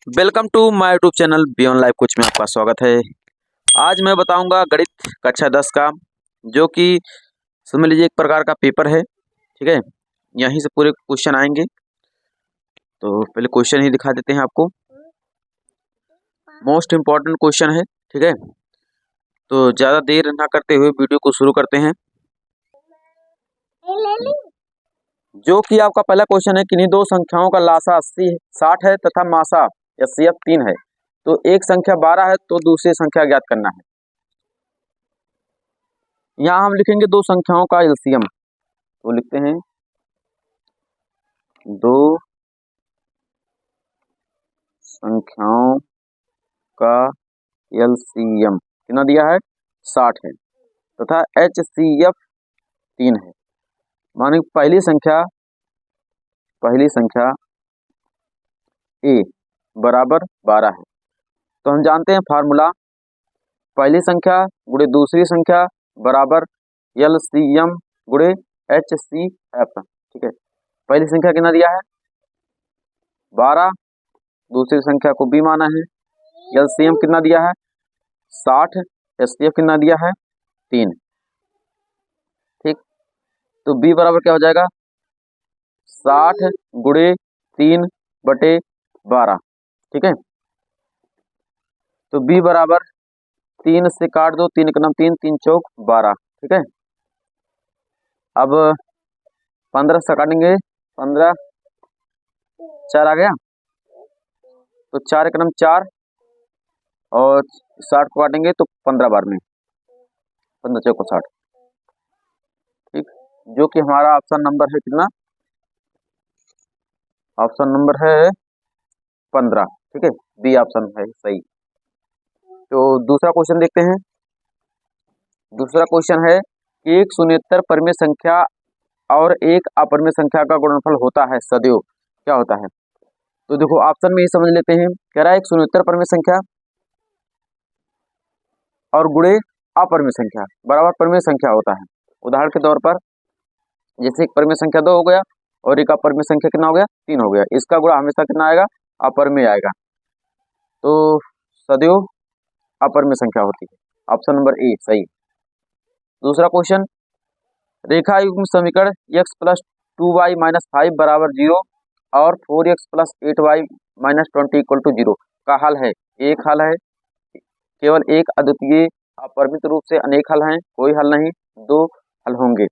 Welcome to my YouTube channel beyond life coach में आपका स्वागत है। आज मैं बताऊंगा गणित कक्षा 10 का, जो कि समझ लीजिए एक प्रकार का पेपर है। ठीक है, यहीं से पूरे क्वेश्चन आएंगे। तो पहले क्वेश्चन ही दिखा देते हैं आपको। मोस्ट इम्पॉर्टेंट क्वेश्चन है। ठीक है, तो ज़्यादा देर ना करते हुए वीडियो को शुरू करते हैं। जो कि आपका पहला क्वेश्चन है, किन्हीं दो संख्याओं का लासा 60 है तथा मासा HCF 3 है, तो एक संख्या 12 है, तो दूसरी संख्या ज्ञात करना है। यहाँ हम लिखेंगे दो संख्याओं का एलसीएम। तो लिखते हैं दो संख्याओं का एलसीएम कितना दिया है, 60 है, तथा HCF 3 है। माने पहली संख्या A बराबर 12 है। तो हम जानते हैं फार्मूला, पहली संख्या गुणे दूसरी संख्या बराबर LCM गुणे HCF। ठीक है, पहली संख्या कितना दिया है 12, दूसरी संख्या को B माना है। LCM कितना दिया है 60, HCF कितना दिया है 3। ठीक, तो B बराबर क्या हो जाएगा 60 गुणे 3/12। ठीक है, तो B बराबर 3 से काट दो, 3 एकम 3, 3 चौक 12। ठीक है, अब 15 से काटेंगे, 15 4 आ गया, तो 4 एकम 4 और 60 को काटेंगे तो 15 बार में 15 चौक 60। ठीक, जो कि हमारा ऑप्शन नंबर है कितना, ऑप्शन नंबर है 15। ठीक है, बी ऑप्शन है सही। तो दूसरा क्वेश्चन देखते हैं। दूसरा क्वेश्चन है कि एक शून्येतर परिमेय संख्या और एक अपरिमेय संख्या का गुणनफल होता है सदैव, क्या होता है। तो देखो ऑप्शन में ही समझ लेते हैं। कह रहा है एक शून्येतर परिमेय संख्या और गुणे अपरिमेय संख्या बराबर परिमेय संख्या होता है। उदाहरण के तौर पर जैसे एक परिमेय संख्या 2 हो गया और एक अपरिमेय संख्या कितना हो गया 3 हो गया, इसका गुणा हमेशा कितना आएगा अपरिमेय आएगा। तो सदैव अपरिमेय संख्या होती है, ऑप्शन नंबर ए सही। दूसरा क्वेश्चन, रेखा युग्म समीकरण x + 2y - 5 = 0 और 4x + 8y - 20 = 0 का हल है। एक हल है, केवल एक अद्वितीय, अपरिमित रूप से अनेक हल हैं, कोई हल नहीं, दो हल होंगे।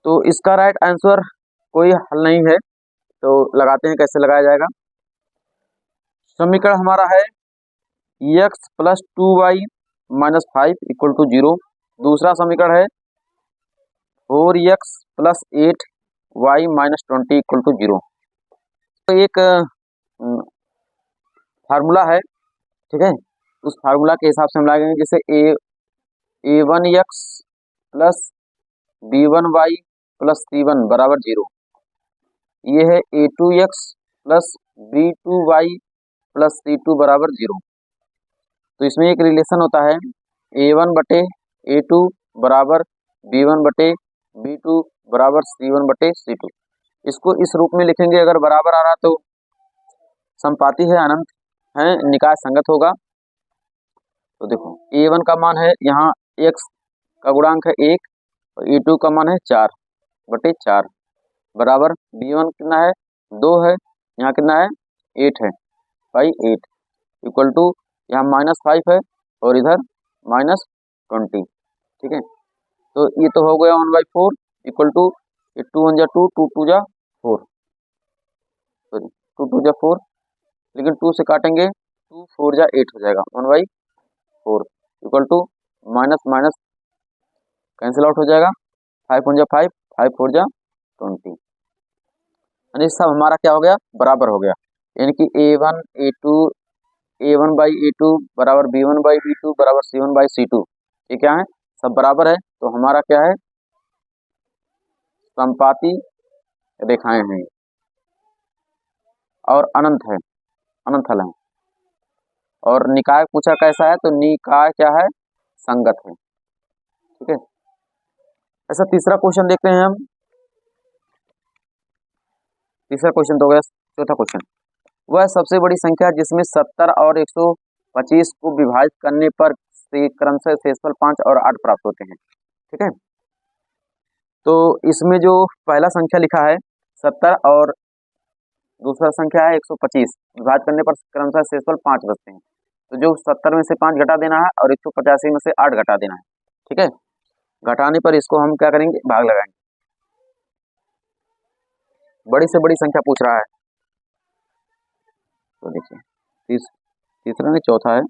तो इसका राइट आंसर कोई हल नहीं है। तो लगाते हैं, कैसे लगाया जाएगा। समीकरण हमारा है x + 2y - 5 = 0। दूसरा समीकरण है 4x + 8y - 20 = 0। तो एक फार्मूला है। ठीक है, उस फार्मूला के हिसाब से हम लगाएंगे, जैसे a1x + b1y + c1 = 0। ये है a2x + b2y + c2 = 0। तो इसमें एक रिलेशन होता है a1/a2 बराबर b1/b2 बराबर c1/c2। इसको इस रूप में लिखेंगे, अगर बराबर आ रहा तो संपाती है, अनंत है, निकाय संगत होगा। तो देखो a1 का मान है यहाँ x का गुणांक है 1 और a2 का मान है 4/4 बराबर b1 कितना है 2 है, यहाँ कितना है 8 है, 8 इक्वल टू यहाँ -5 है और इधर -20। ठीक है, तो ये तो हो गया 1/4 इक्वल टू 2 1 जा 2, 2 2 जा 4, सॉरी 2 2 जा 4, लेकिन 2 से काटेंगे 2 4 जा 8 हो जाएगा, 1/4 equal to minus minus cancel out हो जाएगा, 5 1 जा 5, 5 4 जा 20, यानी सब हमारा क्या हो गया बराबर हो गया। यानी कि a1 a2 a1/a2 बराबर b1/b2 बराबर c1/c2, ये क्या है सब बराबर है। तो हमारा क्या है संपाती रेखाएं हैं और अनंत है, अनंत हल है। और निकाय पूछा कैसा है, तो निकाय क्या है संगत है। ठीक है, ऐसा तीसरा क्वेश्चन देखते हैं हम। तीसरा क्वेश्चन तो हो गया, चौथा क्वेश्चन वह सबसे बड़ी संख्या जिसमें 70 और 125 को विभाजित करने पर से क्रमशः शेषफल 5 और 8 प्राप्त होते हैं। ठीक है, तो इसमें जो पहला संख्या लिखा है 70 और दूसरा संख्या है 125, विभाजित करने पर क्रमशः शेषफल 5 बचते हैं। तो जो 70 में से 5 घटा देना है और 185 में से 8 घटा देना है। ठीक है, घटाने पर इसको हम क्या करेंगे, भाग लगाएंगे। बड़ी से बड़ी संख्या पूछ रहा है, तो देखिए तीसरा नहीं चौथा है।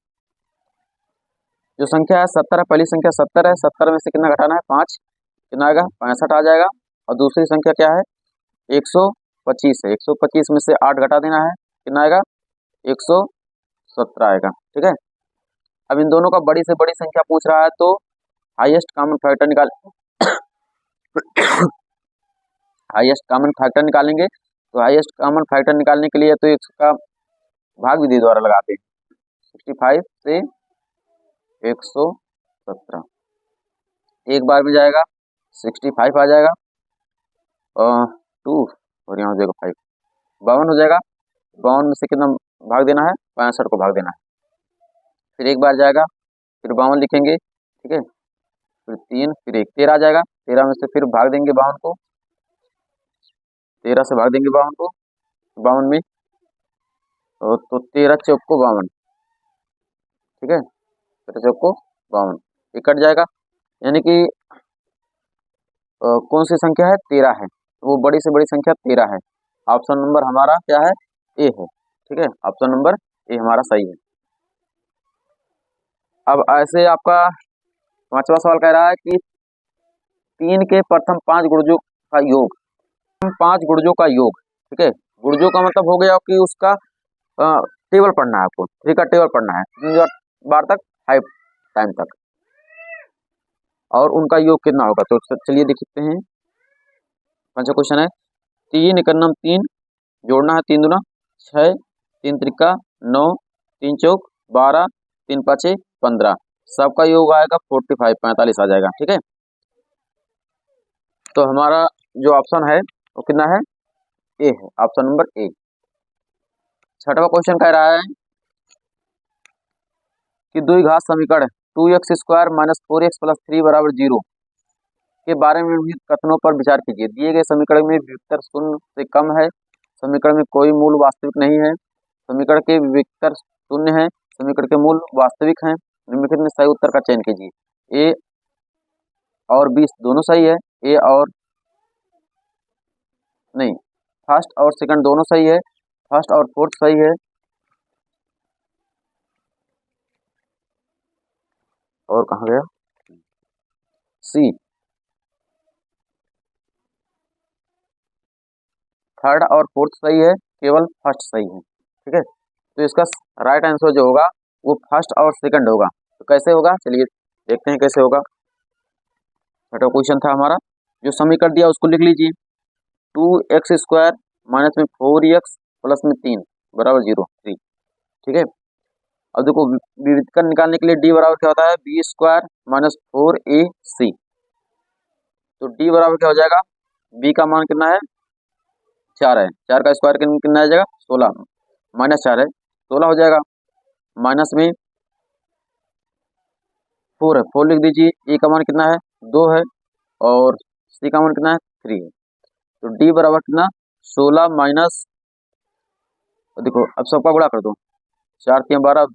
जो संख्या है 70 है, पहली संख्या 70 है, 70 में से कितना घटाना है, 5, कितना आएगा, 65 आ जाएगा। और दूसरी संख्या क्या है, 125 है, 125 में से 8 घटा देना है, कितना आएगा, 117 आएगा। ठीक है, अब इन दोनों का बड़ी से बड़ी संख्या पूछ रहा है, तो हाईएस्ट कॉमन फैक्टर निकाल हाईएस्ट कॉमन फैक्टर निकालेंगे। तो हाईएस्ट कॉमन फैक्टर निकालने के लिए तो इसका भाग विधि द्वारा लगाते हैं। 65 से 117 एक बार में जाएगा, 65 आ जाएगा, 2 और यहाँ हो जाएगा 5, 52 हो जाएगा। 52 में से कितना भाग देना है, 65 को भाग देना है। फिर एक बार जाएगा, फिर 52 लिखेंगे। ठीक है, फिर 3, फिर 1, 13 आ जाएगा। 13 में से फिर भाग देंगे 52 को, 13 से भाग देंगे 52 को, 52 में तो 13 चौक को 52। ठीक है, 13 चौक को 52, ये कट जाएगा। यानी कि कौन सी संख्या है, 13 है, वो बड़ी से बड़ी संख्या 13 है। ऑप्शन नंबर हमारा क्या है, ए है। ठीक है, ऑप्शन नंबर ए हमारा सही है। अब ऐसे आपका पांचवा सवाल कह रहा है कि 3 के प्रथम 5 गुणजों का योग, 5 गुणजों का योग। ठीक है, गुणजों का मतलब हो गया कि उसका टेबल पढ़ना है आपको, 3 का टेबल पढ़ना है 3 बार तक, 5 टाइम तक, और उनका योग कितना होगा। तो चलिए देखते हैं। कौन सा क्वेश्चन है, 3 एकन्नम 3 जोड़ना है, 3 दूना 6, 3 त्रिका 9, 3 चौक 12, 3 पाँचे 15, सबका योग आएगा 45, 45 आ जाएगा। ठीक है, तो हमारा जो ऑप्शन है वो कितना है, ए है, ऑप्शन नंबर ए। छठवां क्वेश्चन कह रहा है कि द्विघात समीकरण 2x² - 4x + 3 = 0 के बारे में निम्नलिखित कथनों पर विचार कीजिए। दिए गए समीकरण में व्युत्तर शून्य से कम है, समीकरण में कोई मूल वास्तविक नहीं है, समीकरण के व्युत्तर शून्य है, समीकरण के मूल वास्तविक हैं, निम्नलिखित में सही उत्तर का चयन कीजिए। ए और बी दोनों सही है, ए और नहीं, फर्स्ट और सेकंड दोनों सही है, फर्स्ट और फोर्थ सही है, और कहाँ गया, सी थर्ड और फोर्थ सही है, केवल फर्स्ट सही है। ठीक है, तो इसका राइट आंसर जो होगा वो फर्स्ट और सेकंड होगा। तो कैसे होगा, चलिए देखते हैं कैसे होगा। छठा क्वेश्चन था हमारा, जो समीकरण दिया उसको लिख लीजिए। 2x² माइनस में 4x प्लस में 3 बराबर 0, 3। ठीक है, अब देखो विविधकरण निकालने के लिए डी बराबर क्या होता है, b² - 4ac। तो डी बराबर क्या हो जाएगा, बी का मान कितना है, 4 है, 4 का स्क्वायर कितना आ जाएगा, 16, -4 है, 16 हो जाएगा। माइनस में 4 है, 4 लिख दीजिए। ए का मान कितना है, 2 है, और सी का मान कितना है, 3 है। तो डी बराबर कितना, 16 माइनस, देखो अब सबका गुणा कर दो, 4 3 12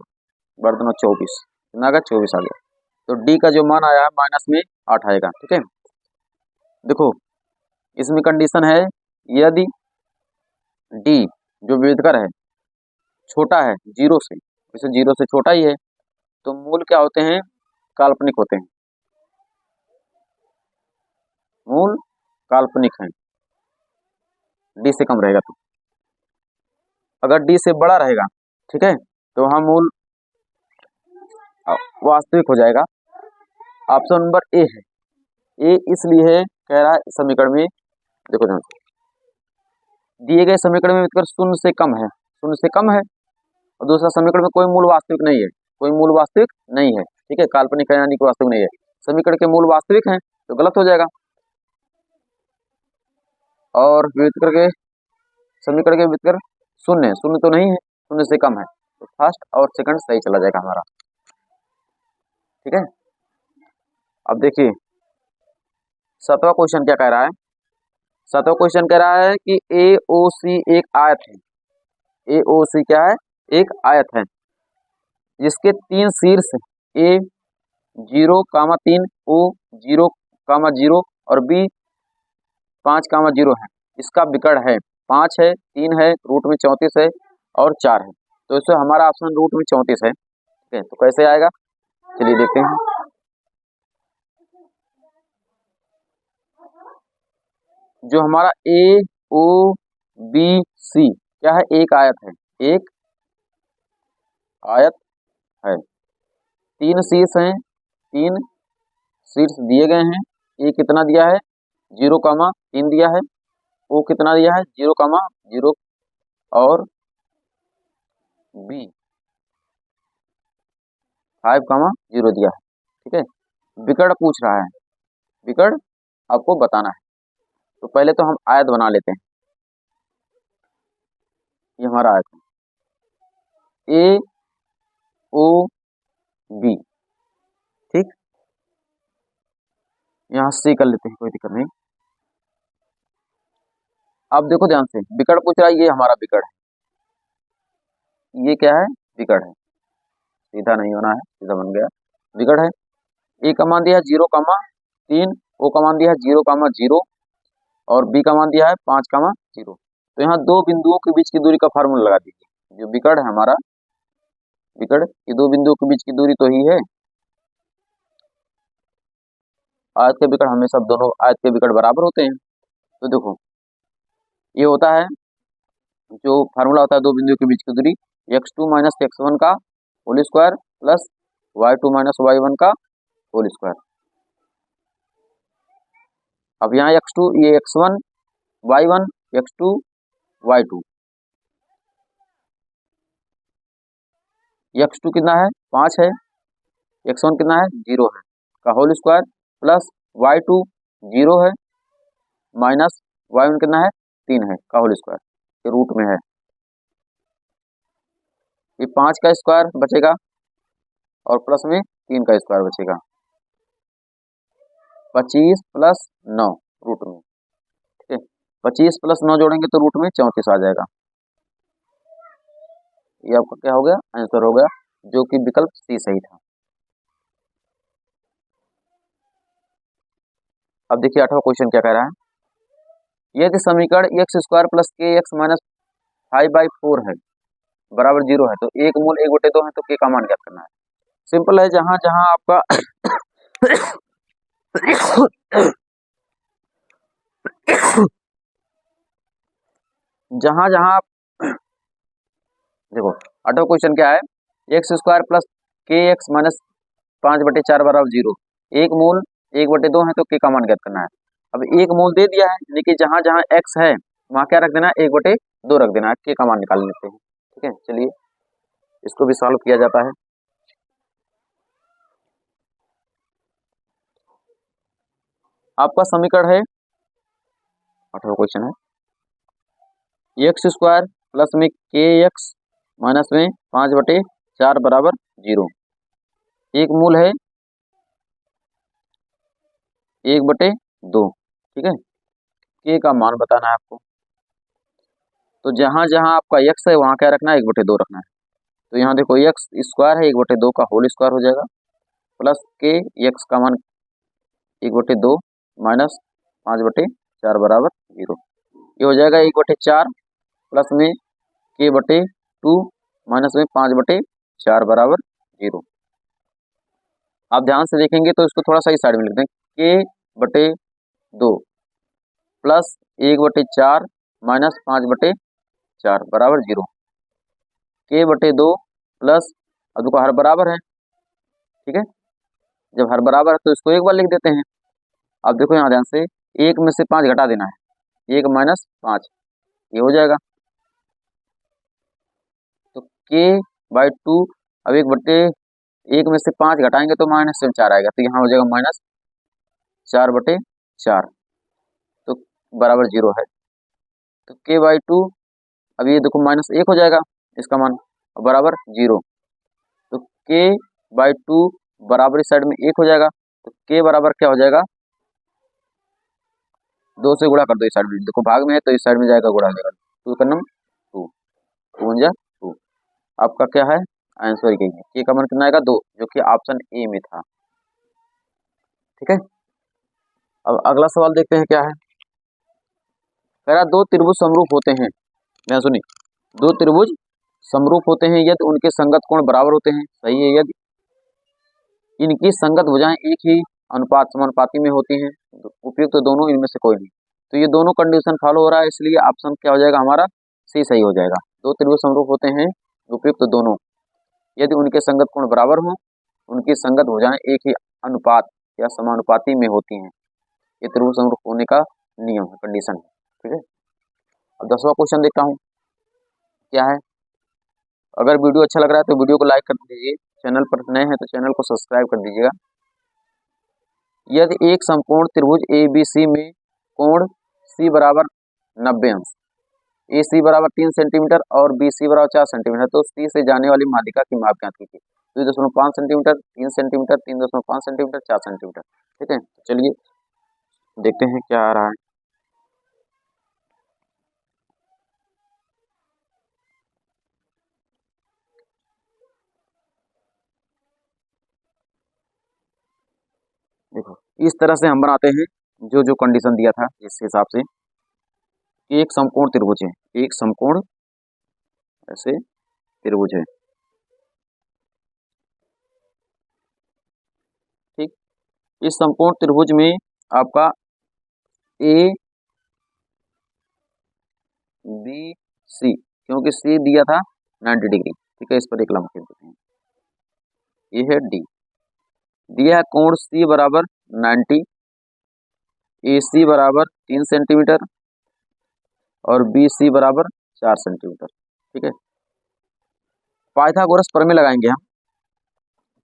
बर्तन 24, कितना आ गया, 24 आ गया। तो डी का जो मान आया है माइनस में 8 आएगा। ठीक है, देखो इसमें कंडीशन है, यदि डी जो विविधकर है छोटा है 0 से, जैसे 0 से छोटा ही है, तो मूल क्या होते हैं, काल्पनिक होते हैं, मूल काल्पनिक हैं, डी से कम रहेगा। तो अगर डी से बड़ा रहेगा, ठीक है, तो वहां मूल वास्तविक हो जाएगा। ऑप्शन नंबर ए है, ए इसलिए है, कह रहा है समीकरण में, देखो ध्यान से, दिए गए समीकरण में विविधकर शून्य से कम है, शून्य से कम है, और दूसरा समीकरण में कोई मूल वास्तविक नहीं है, कोई मूल वास्तविक नहीं है। ठीक है, काल्पनिक है यानी कि वास्तविक नहीं है। समीकरण के मूल वास्तविक हैं तो गलत हो जाएगा, और विविधकर के समीकरण के विविधकर शून्य, शून्य तो नहीं है, शून्य से कम है, तो फर्स्ट और सेकंड सही चला जाएगा हमारा। ठीक है, अब देखिए 7वां क्वेश्चन क्या कह रहा है। 7वां क्वेश्चन कह रहा है कि AOC एक आयत है। AOC क्या है, एक आयत है जिसके 3 शीर्ष A 0,3, O 0,0 और B 5,0 है। इसका विकर्ण है 5 है, 3 है, रूट में 34 है और 4 है। तो इससे हमारा ऑप्शन रूट में 34 है। ठीक है, तो कैसे आएगा, चलिए देखते हैं। जो हमारा AOBC क्या है, एक आयत है, एक आयत है, 3 शीर्ष हैं, 3 शीर्ष दिए गए हैं। ए कितना दिया है, 0,3 दिया है। ओ कितना दिया है, 0,0 और बी 5,0 दिया है। ठीक है, विकर्ण पूछ रहा है, विकर्ण आपको बताना है। तो पहले तो हम आयत बना लेते हैं। ये हमारा आयत है AOB। ठीक, यहाँ सी कर लेते हैं, कोई दिक्कत नहीं। अब देखो ध्यान से, विकर्ण पूछ रहा है, ये हमारा विकर्ण है, ये क्या है, विकर्ण है, सीधा नहीं होना है, सीधा बन गया, विकर्ण है। ए का मान दिया है 0,3, ओ का मान दिया है 0,0 और बी का मान दिया है 5,0। तो यहाँ दो बिंदुओं के बीच की दूरी का फार्मूला लगा दीजिए। जो विकर्ण है हमारा, विकर्ण ये दो बिंदुओं के बीच की दूरी तो ही है। आयत के विकर्ण हमेशा दोनों आयत के विकर्ण बराबर होते हैं। तो देखो ये होता है, जो फार्मूला होता है दो बिंदुओं के बीच की दूरी, x2 माइनस x1 का whole square plus y2 minus y1 का होल स्क्वायर। अब यहाँ x2 ये x1 y1 x2 y2, x2 कितना है 5 है, x1 कितना है 0 है का होल स्क्वायर प्लस y2 0 है माइनस y1 कितना है 3 है का होल स्क्वायर, ये रूट में है। ये 5 का स्क्वायर बचेगा और प्लस में 3 का स्क्वायर बचेगा, 25 प्लस 9 रूट में। ठीक है, 25 प्लस 9 जोड़ेंगे तो रूट में 34 आ जाएगा। ये आपका क्या हो गया, आंसर हो गया, जो कि विकल्प सी सही था। अब देखिए 8वां क्वेश्चन क्या कह रहा है। यदि समीकरण एक्स स्क्वायर प्लस के एक्स माइनस 5/4 है बराबर 0 है, तो एक मूल 1/2 है, तो के का मान ज्ञात करना है। सिंपल है, जहां जहां आपका जहां जहां आप देखो 8वां क्वेश्चन क्या है, एक्स स्क्वायर प्लस के एक्स माइनस 5/4 बराबर 0, एक मूल 1/2 है, तो के का मान ज्ञात करना है। अब एक मूल दे दिया है, लेकिन जहां जहां एक्स है वहां क्या रख देना है, 1/2 रख देना है, के का मान निकाल लेते हैं। ठीक है, चलिए इसको भी सॉल्व किया जाता है। आपका समीकरण है, 8वां क्वेश्चन है, एक्स स्क्वायर प्लस में के एक्स माइनस में 5/4 बराबर 0, एक मूल है 1/2। ठीक है, के का मान बताना है आपको। तो जहां जहां आपका एक्स है वहां क्या रखना है, 1/2 रखना है। तो यहाँ देखो एक्स स्क्वायर है, 1/2 का होल स्क्वायर हो जाएगा, प्लस के एक्स का मान 1/2 माइनस 5/4 बराबर 0, ये हो जाएगा 1/4 प्लस में k/2 माइनस में 5/4 बराबर 0। आप ध्यान से देखेंगे तो इसको थोड़ा सा इस साइड में लिख दें, k/2 प्लस 1/4 माइनस 5/4 बराबर 0, k/2 प्लस, अब देखो हर बराबर है। ठीक है, जब हर बराबर है तो इसको एक बार लिख देते हैं। अब देखो यहाँ ध्यान से, 1 में से 5 घटा देना है, 1 माइनस 5, ये हो जाएगा। तो k/2, अब 1 में से 5 घटाएंगे तो -4 आएगा, तो यहाँ हो जाएगा -4/4, तो बराबर 0 है। तो k/2, अब ये देखो -1 हो जाएगा इसका मान, बराबर 0। तो k/2 बराबर इस साइड में 1 हो जाएगा, तो k बराबर क्या हो जाएगा, 2 से गुणा कर दो इस साइड में, देखो भाग में है तो इस साइड में जाएगा गुणा हो जाएगा, 2 का नम 2, 2 जा 2। आपका क्या है आंसर, यही है, k का मान कितना आएगा 2, जो कि ऑप्शन ए में था। ठीक है, अब अगला सवाल देखते हैं क्या है। कह रहा दो त्रिभुज समरूप होते हैं, मैं सुनिए, दो त्रिभुज समरूप होते हैं यदि उनके संगत कोण बराबर होते हैं, सही है, यदि इनकी संगत भुजाएं एक ही अनुपात समानुपाती में होती हैं, उपयुक्त तो दोनों इनमें से कोई नहीं। तो ये दोनों कंडीशन फॉलो हो रहा है, इसलिए ऑप्शन क्या हो जाएगा हमारा, सी सही हो जाएगा। दो त्रिभुज समरूप होते हैं उपयुक्त दोनों यदि उनके संगत कोण बराबर हों, उनकी संगत भुजाएं एक ही अनुपात या समानुपाती में होती हैं, ये त्रिभुज समरूप होने का नियम है, कंडीशन है। ठीक है, अब 10वां क्वेश्चन देखता हूँ क्या है। अगर वीडियो अच्छा लग रहा है तो वीडियो को लाइक कर दीजिए, चैनल पर नए हैं तो चैनल को सब्सक्राइब कर दीजिएगा। यदि एक समकोण त्रिभुज ABC में कोण C बराबर 90 अंश, AC बराबर 3 सेंटीमीटर और BC बराबर 4 सेंटीमीटर, तो C से जाने वाली माध्यिका की माप ज्ञात कीजिए। 2.5 सेंटीमीटर, 3 सेंटीमीटर, 3.5 सेंटीमीटर, 4 सेंटीमीटर। ठीक है, तो चलिए देखते हैं क्या आ रहा है। देखो इस तरह से हम बनाते हैं, जो जो कंडीशन दिया था इस हिसाब से, एक समकोण त्रिभुज है, एक समकोण ऐसे त्रिभुज है, ठीक। इस समकोण त्रिभुज में आपका ए बी सी, क्योंकि सी दिया था 90 डिग्री, ठीक है, इस पर एक लंब खींच देते हैं। ये है डी, दिया है कोण सी बराबर 90, ए सी बराबर 3 सेंटीमीटर और बी सी बराबर 4 सेंटीमीटर। ठीक है, पाइथागोरस प्रमेय लगाएंगे हम।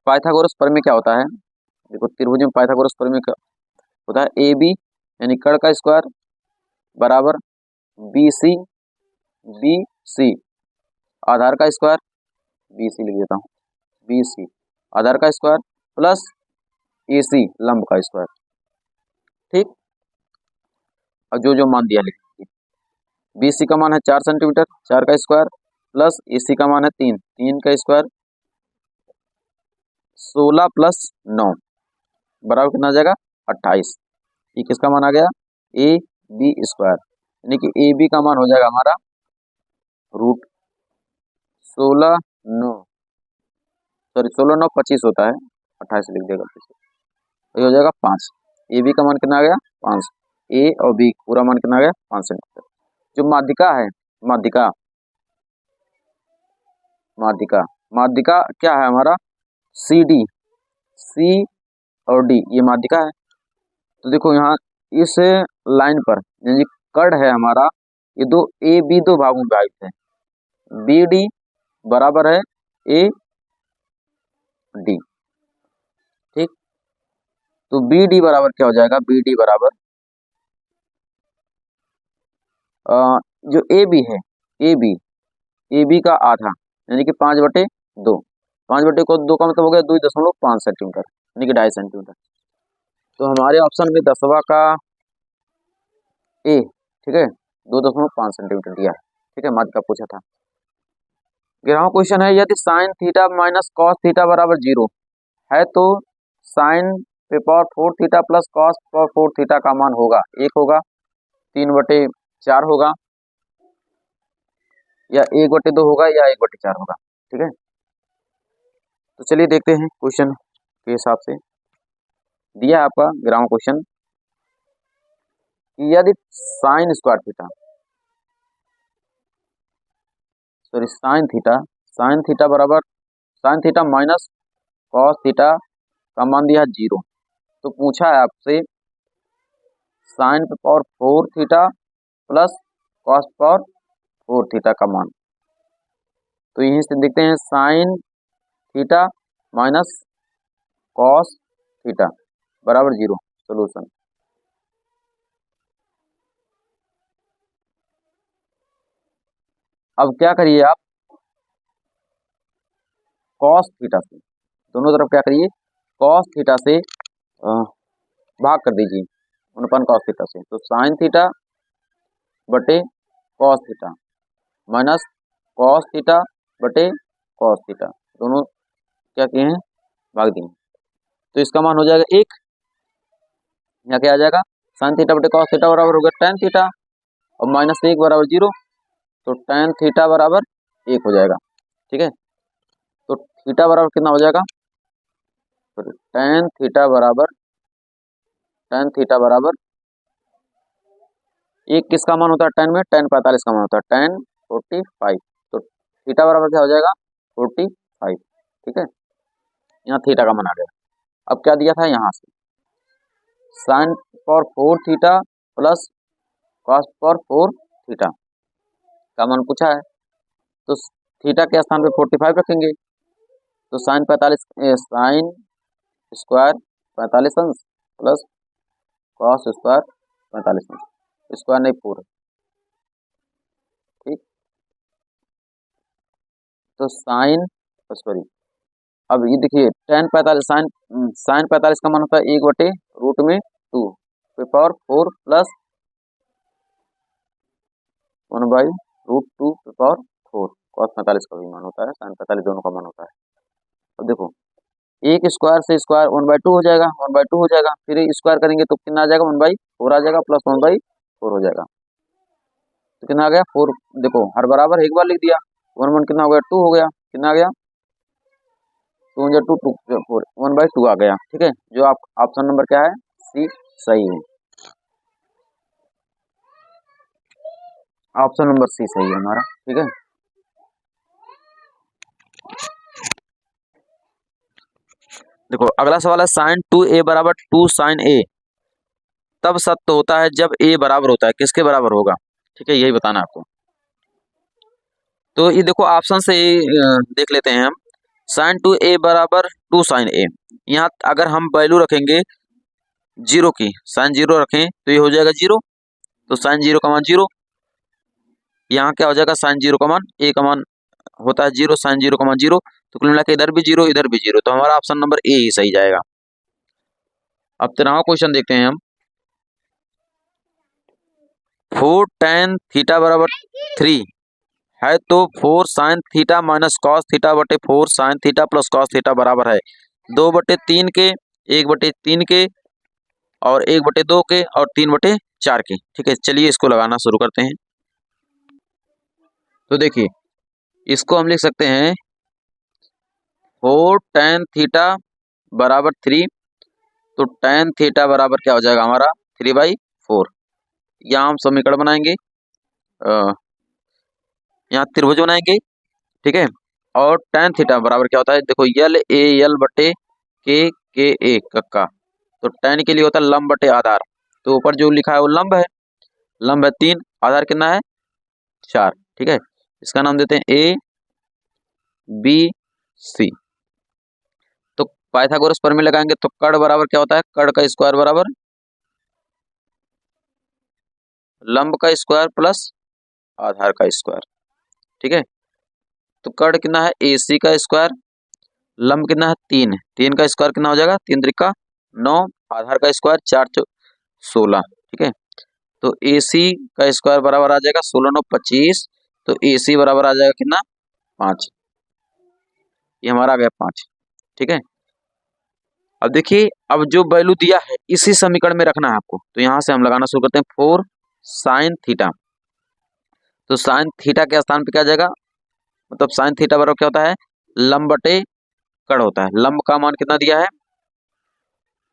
पाइथागोरस प्रमेय क्या होता है, देखो त्रिभुज में पाइथागोरस प्रमेय क्या होता है, ए बी यानी कर्ण का स्क्वायर बराबर बी सी आधार का स्क्वायर, बी सी लिख देता हूँ, बी सी आधार का स्क्वायर प्लस ए सी लंब का स्क्वायर। ठीक, और जो जो मान दिया लिख दीजिए। बी सी का मान है 4 सेंटीमीटर, 4 का स्क्वायर प्लस ए सी का मान है 3, 3 का स्क्वायर, 16 प्लस 9 बराबर कितना आ जाएगा 28। ये किसका मान आ गया, ए बी स्क्वायर, यानी कि ए बी का मान हो जाएगा हमारा रूट 16 9, सॉरी 16 9 25 होता है, 28 लिख देगा फिर से, तो ये हो जाएगा 5। ए बी का मान कितना आ गया 5, ए और बी पूरा मान कितना आ गया 5 सेंटीमीटर। जो माध्यिका है, माध्यिका माध्यिका माध्यिका क्या है हमारा, सी डी, सी और डी ये माध्यिका है। तो देखो यहाँ इस लाइन पर यानी कर्ण है हमारा, ये दो ए बी दो भागों में विभाजित है, बी डी बराबर है ए डी। ठीक, तो बी डी बराबर क्या हो जाएगा, बी डी बराबर जो ए बी है, ए बी का आधा यानी कि 5/2, 5/2 का मतलब हो गया 2.5 सेंटीमीटर यानी कि 2.5 सेंटीमीटर। तो हमारे ऑप्शन में 10वां का ए, ठीक है, 2.5 सेंटीमीटर दिया है। ठीक है, माध्य का पूछा था। 11वां क्वेश्चन है, यदि sign theta minus cos theta बराबर 0 है तो साइन पे power 4 theta plus cos power 4 theta का मान होगा, 1 होगा, 3/4 होगा, या 1/2 होगा, या 1/4 होगा। ठीक है, तो चलिए देखते हैं क्वेश्चन के हिसाब से दिया है आपका 11वां क्वेश्चन, यदि sine square theta, sorry sine theta बराबर sine theta minus cos theta का मान दिया है 0, तो पूछा है आपसे साइन पे power 4 theta plus cos power 4 theta का मान। तो यहीं से देखते हैं sign theta minus cos theta बराबर 0, सोल्यूशन। अब क्या करिए आप, कॉस थीटा से दोनों तरफ क्या करिए, कॉस थीटा से भाग कर दीजिए 1 कॉस थीटा से। तो साइन थीटा बटे cos theta minus cos theta बटे कॉस थीटा, दोनों क्या किए हैं, भाग दिए। तो इसका मान हो जाएगा 1, यहाँ क्या आ जाएगा, साइन थीटा बटे कॉस थीटा बराबर हो गया tan थीटा, और माइनस 1 बराबर 0, तो tan थीटा बराबर 1 हो जाएगा। ठीक है, तो थीटा बराबर कितना हो जाएगा, तो tan थीटा बराबर 1 किसका मान होता है tan में, tan 45 का मान होता है, tan 45। तो थीटा बराबर क्या हो जाएगा 45। ठीक है, यहाँ थीटा का मान आ गया। अब क्या दिया था यहाँ से, sine for 4 theta plus cos for 4 theta का मान पूछा है, तो थीटा के स्थान पे 45 रखेंगे, तो साइन 45 साइन स्क्वायर 45 अंश प्लस कॉस स्क्वायर 45 अंश, स्क्वायर नहीं 4। ठीक, तो साइन सॉरी, अब ये देखिए tan 45 साइन 45 का मान होता है 1/√2 पावर 4 प्लस 1/√2 पावर 4, कॉस 45 का भी मान होता है, साइन 45 दोनों का मान होता है। अब देखो एक स्क्वायर से स्क्वायर 1/2 हो जाएगा, 1/2 हो जाएगा, फिर स्क्वायर करेंगे तो कितना आ जाएगा 1/4 आ जाएगा, प्लस 1/4 हो जाएगा, तो कितना आ गया 4। देखो हर बराबर एक बार लिख दिया, 1 1 कितना हो गया 2 हो गया, कितना आ गया 2 2 4 1/2 आ गया। ठीक है, जो आप ऑप्शन नंबर क्या है, सी सही है, ऑप्शन नंबर सी सही है हमारा। ठीक है, देखो अगला सवाल है साइन 2a बराबर 2 साइन a तब सत्य होता है जब a बराबर होता है, किसके बराबर होगा। ठीक है, यही बताना आपको। तो ये देखो ऑप्शन से देख लेते हैं हम, साइन 2a बराबर 2 साइन a, यहाँ अगर हम वैल्यू रखेंगे जीरो की, साइन 0 रखें तो ये हो जाएगा 0, तो साइन 0 का मान 0, यहाँ क्या हो जाएगा साइन 0 का मान a का मान होता है 0, साइन 0 का मान 0, तो कुल मिला के इधर भी 0 इधर भी 0, तो हमारा ऑप्शन नंबर ए ही सही जाएगा। अब 13वां क्वेश्चन देखते हैं हम, 4 tan थीटा बराबर 3 है तो 4 sign theta minus cos theta बटे 4 sine theta plus cos theta बराबर है 2/3 के, 1/3 के, और 1/2 के, और 3/4 के। ठीक है, चलिए इसको लगाना शुरू करते हैं। तो देखिए इसको हम लिख सकते हैं 4 tan थीटा बराबर 3, तो tan थीटा बराबर क्या हो जाएगा हमारा 3/4। यहाँ हम समीकरण बनाएंगे, यहाँ त्रिभुज बनाएंगे। ठीक है, और tan थीटा बराबर क्या होता है, देखो यल ए यल बटे के ए कक्का, तो tan के लिए होता है लंब बटे आधार, तो ऊपर जो लिखा है वो लंब है, लंब है 3, आधार कितना है 4। ठीक है, इसका नाम देते हैं ए बी सी। तो पाइथागोरस प्रमेय लगाएंगे तो कर्ण बराबर क्या होता है, कर्ण का स्क्वायर बराबर लंब का स्क्वायर प्लस आधार का स्क्वायर। ठीक है, तो कर्ण कितना है ए सी का स्क्वायर, लंब कितना है 3, 3 का स्क्वायर कितना हो जाएगा 3 त्रिका 9, आधार का स्क्वायर 4 16। ठीक है, तो ए सी का स्क्वायर बराबर आ जाएगा 16 9 25, तो ए सी बराबर आ जाएगा कितना 5, ये हमारा आ गया 5। ठीक है, अब देखिए अब जो वैल्यू दिया है इसी समीकरण में रखना है आपको, तो यहाँ से हम लगाना शुरू करते हैं 4 साइन थीटा, तो साइन थीटा के स्थान पे क्या आ जाएगा, मतलब साइन थीटा बराबर क्या होता है लंब बटे कर्ण होता है, लंब का मान कितना दिया है,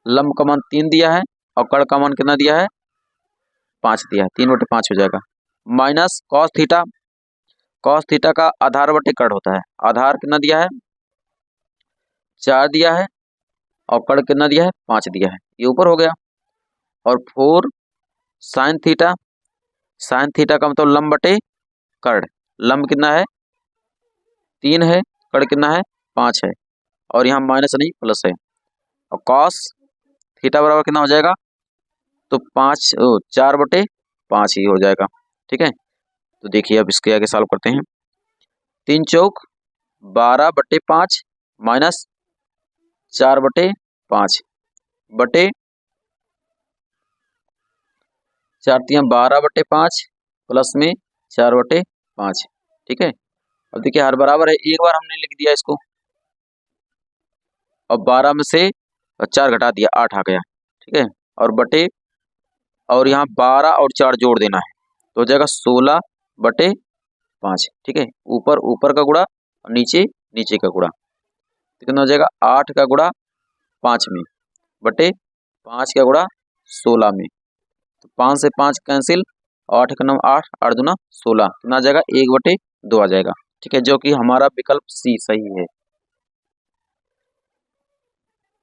लंब का मान 3 दिया है, और कर्ण का मान कितना दिया है 5 दिया है, 3/5 हो जाएगा, minus cos theta, cos theta का आधार बटे कर्ण होता है, आधार कितना दिया है 4 दिया है, और कर्ण कितना दिया है 5 दिया है, ये ऊपर हो गया, और 4 साइन थीटा, साइन थीटा का मतलब लंब बटे कर्ण, लंब कितना है 3 है, कर्ण कितना है 5 है, और यहाँ माइनस नहीं प्लस है, और कॉस थीटा बराबर कितना हो जाएगा, तो 4/5 ही हो जाएगा। ठीक है, तो देखिए अब इसके आगे सॉल्व करते हैं। 3 चौक 12/5 माइनस 4/5 बटे 4 12/5 प्लस में 4/5। ठीक है, अब देखिए हर बराबर है, एक बार हमने लिख दिया इसको, अब 12 में से 4 घटा दिया 8 आ गया। ठीक है, और बटे, और यहाँ 12 और 4 जोड़ देना है तो हो जाएगा 16/5। ठीक है, ऊपर ऊपर का गुणा और नीचे नीचे का गुणा, कितना हो जाएगा 8 का गुणा 5 में बटे 5 का गुणा 16 में, तो 5 से 5 कैंसिल, 8 का 9 8 8 दूना 16, कितना आ जाएगा 1/2 आ जाएगा। ठीक है, जो कि हमारा विकल्प सी सही है।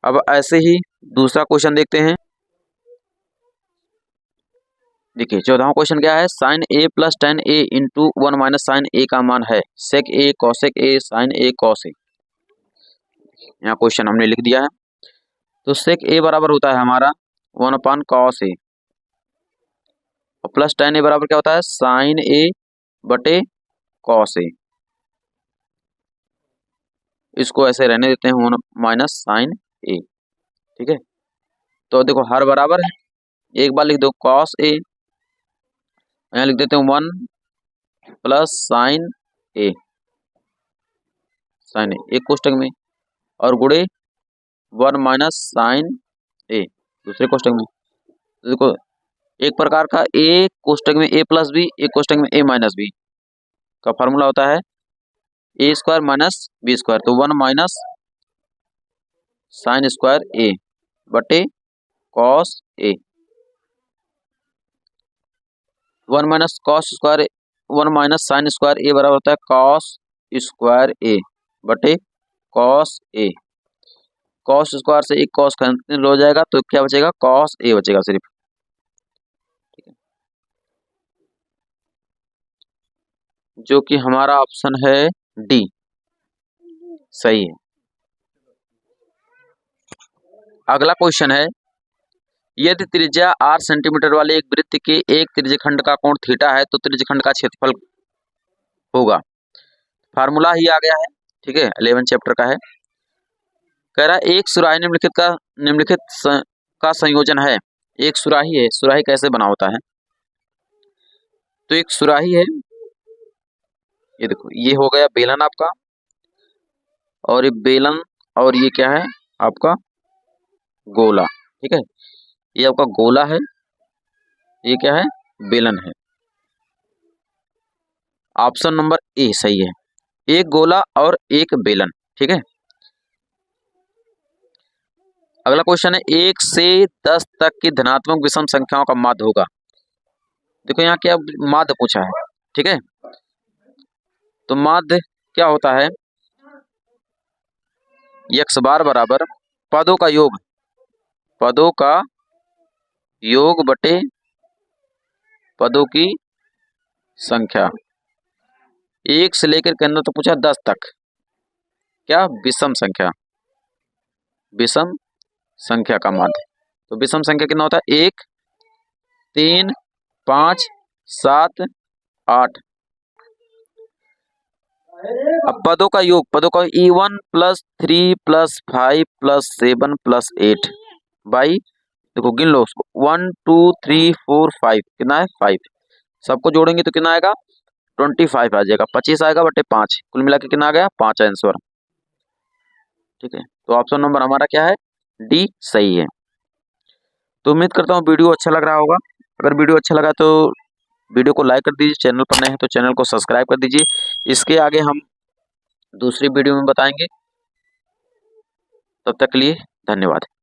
अब ऐसे ही दूसरा क्वेश्चन देखते हैं। देखिए 14वां क्वेश्चन क्या है, साइन ए प्लस टेन ए इंटू 1 माइनस साइन ए का मान है सेक ए कौसेक ए साइन ए कौस ए। यहाँ क्वेश्चन हमने लिख दिया है, तो सेक ए बराबर होता है हमारा 1/cos ए और प्लस टेन ए बराबर क्या होता है साइन ए बटे कॉस ए। इसको ऐसे रहने देते हैं 1 माइनस साइन ए। ठीक है, तो देखो हर बराबर है, एक बार लिख दो कॉस ए, यहाँ लिख देते हैं 1 प्लस साइन ए, साइन ए एक कोष्टक में, और गुणे 1 माइनस साइन ए दूसरे कोष्टक में। तो देखो एक प्रकार का ए कोष्टक में ए प्लस बी, एक कोष्टक में ए माइनस बी का फॉर्मूला होता है A square minus B square, तो 1 माइनस साइन स्क्वायर ए बटे cos A, 1 minus cos square 1 minus sine square A बराबर होता है कॉस स्क्वायर ए बटे कॉस ए। कॉस स्क्वायर से एक कॉस कैंसिल हो जाएगा तो क्या बचेगा कॉस ए बचेगा सिर्फ। ठीक है, जो कि हमारा ऑप्शन है डी सही है। अगला क्वेश्चन है, यदि त्रिज्या 8 सेंटीमीटर वाले एक वृत्त के एक त्रिज्यखंड का कोण थीटा है तो त्रिज्यखंड का क्षेत्रफल होगा। फार्मूला ही आ गया है। ठीक है, 11 चैप्टर का है। कह रहा है एक सुराही निम्नलिखित का संयोजन है। एक सुराही है, सुराही कैसे बना होता है, तो एक सुराही है, ये देखो ये हो गया बेलन आपका, और ये बेलन, और ये क्या है आपका गोला। ठीक है, ये आपका गोला है, ये क्या है बेलन है। ऑप्शन नंबर ए सही है, एक गोला और एक बेलन। ठीक है, अगला क्वेश्चन है 1 से 10 तक की धनात्मक विषम संख्याओं का माध्य होगा। देखो यहाँ क्या माध्य पूछा है। ठीक है, तो माध्य क्या होता है x बार बराबर पदों का योग बटे पदों की संख्या। 1 से लेकर के अंदर तो पूछा 10 तक, क्या विषम संख्या का माध्य। तो विषम संख्या कितना होता है 1 3 5 7 8। अब पदों का E1 + 3 + 5 + 7 + 8 बाई, देखो गिन लो उसको 1 2 3 4 5, कितना है 5, सबको जोड़ेंगे तो कितना आएगा 25 आ जाएगा, 25 आएगा बटे 5, कुल मिला के कितना आ गया 5 आंसर। ठीक है, तो ऑप्शन नंबर हमारा क्या है डी सही है। तो उम्मीद करता हूँ वीडियो अच्छा लग रहा होगा। अगर वीडियो अच्छा लगा तो वीडियो को लाइक कर दीजिए, चैनल पर नए हैं तो चैनल को सब्सक्राइब कर दीजिए। इसके आगे हम दूसरी वीडियो में बताएंगे। तब तक के लिए धन्यवाद।